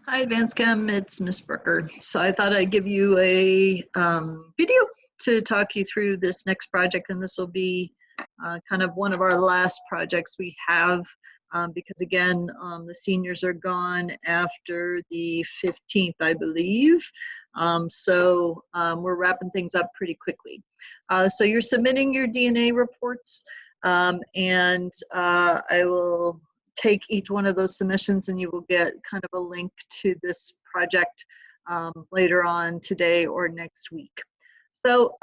Hi, Advanced Chem, it's Miss Brooker. So I thought I'd give you a video to talk you through this next project, and this will be kind of one of our last projects we have because again, the seniors are gone after the 15th, I believe. We're wrapping things up pretty quickly. So you're submitting your DNA reports, and I will take each one of those submissions and you will get kind of a link to this project later on today or next week. So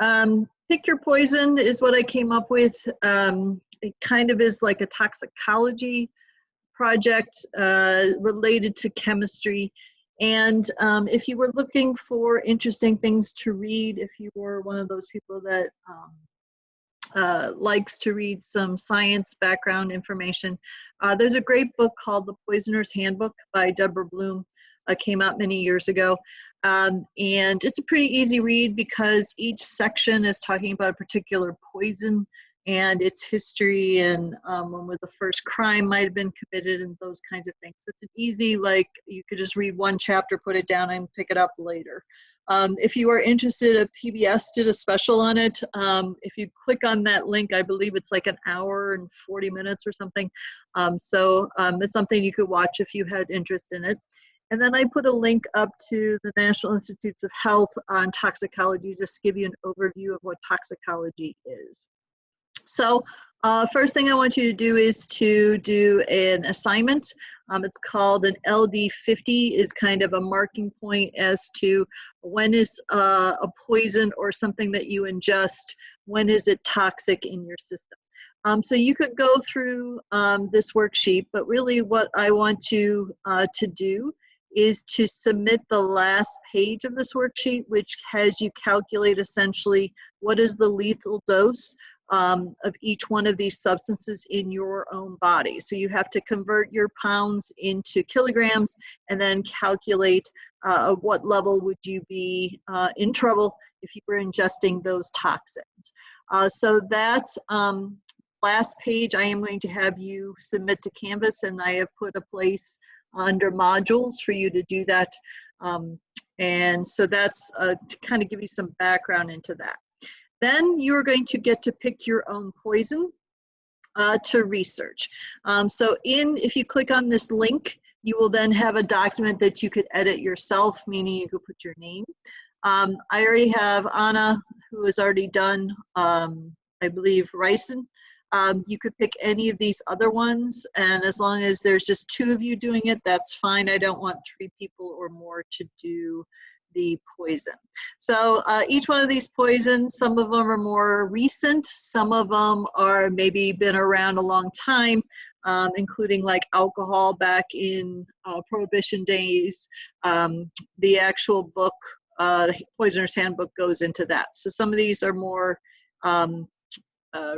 pick your poison is what I came up with. It kind of is like a toxicology project related to chemistry. And if you were looking for interesting things to read, if you were one of those people that likes to read some science background information, there's a great book called The Poisoner's Handbook by Deborah Bloom. Came out many years ago. And it's a pretty easy read because each section is talking about a particular poison and its history and when the first crime might have been committed and those kinds of things. So it's an easy, like, you could just read one chapter, put it down, and pick it up later. If you are interested, PBS did a special on it. If you click on that link, I believe it's like an hour and 40 minutes or something. It's something you could watch if you had interest in it. And then I put a link up to the National Institutes of Health on toxicology, just to give you an overview of what toxicology is. So first thing I want you to do is to do an assignment. It's called an LD50, is kind of a marking point as to when is a poison or something that you ingest, when is it toxic in your system. So you could go through this worksheet, but really what I want you to do is to submit the last page of this worksheet, which has you calculate essentially what is the lethal dose of each one of these substances in your own body. So you have to convert your pounds into kilograms and then calculate what level would you be in trouble if you were ingesting those toxins. So that last page I am going to have you submit to Canvas, and I have put a place under modules for you to do that. And so that's to kind of give you some background into that. Then you are going to get to pick your own poison to research. If you click on this link, you will then have a document that you could edit yourself, meaning you could put your name. I already have Anna, who has already done, I believe, ricin. You could pick any of these other ones, and as long as there's just 2 of you doing it, that's fine. I don't want 3 people or more to do the poison. So each one of these poisons, some of them are more recent, some of them are maybe been around a long time, including like alcohol back in Prohibition days. The actual book, Poisoner's Handbook, goes into that. So some of these are more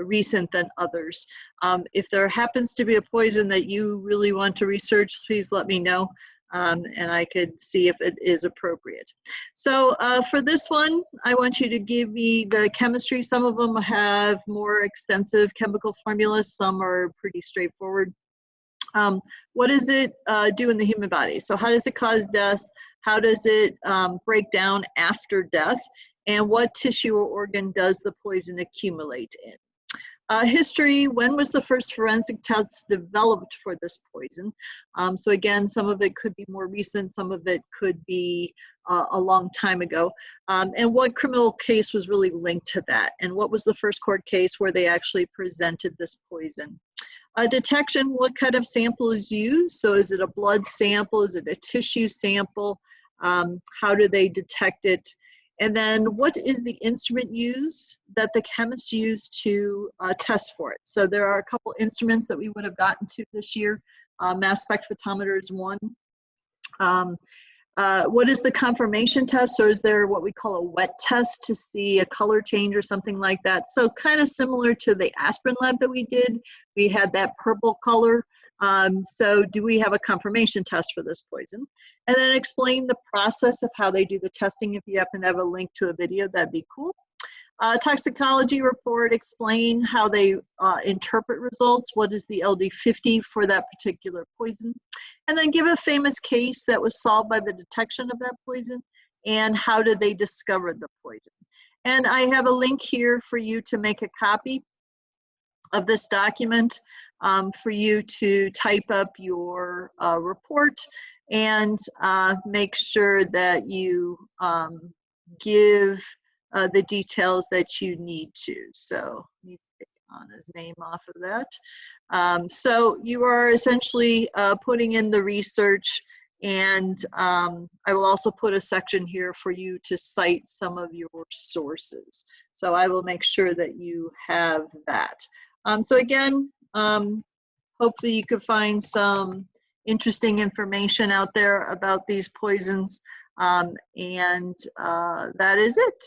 recent than others. If there happens to be a poison that you really want to research, please let me know. And I could see if it is appropriate. So for this one, I want you to give me the chemistry. Some of them have more extensive chemical formulas. Some are pretty straightforward. What does it do in the human body? So how does it cause death? How does it break down after death? And what tissue or organ does the poison accumulate in? History, when was the first forensic test developed for this poison? So again, some of it could be more recent, some of it could be a long time ago. And what criminal case was really linked to that? And what was the first court case where they actually presented this poison? Detection, what kind of sample is used? So is it a blood sample? Is it a tissue sample? How do they detect it? And then what is the instrument used that the chemists use to test for it? So there are a couple instruments that we would have gotten to this year. Mass spectrometer is one. What is the confirmation test? So is there what we call a wet test to see a color change or something like that? So kind of similar to the aspirin lab that we did. We had that purple color. So do we have a confirmation test for this poison? And then explain the process of how they do the testing. If you happen to have a link to a video, that'd be cool. Toxicology report, explain how they interpret results, what is the LD50 for that particular poison, and then give a famous case that was solved by the detection of that poison, and how did they discover the poison. And I have a link here for you to make a copy of this document, for you to type up your report, and make sure that you give the details that you need to. So let me take Anna's name off of that. So you are essentially putting in the research, and I will also put a section here for you to cite some of your sources. So I will make sure that you have that. So again, hopefully you could find some interesting information out there about these poisons, and that is it.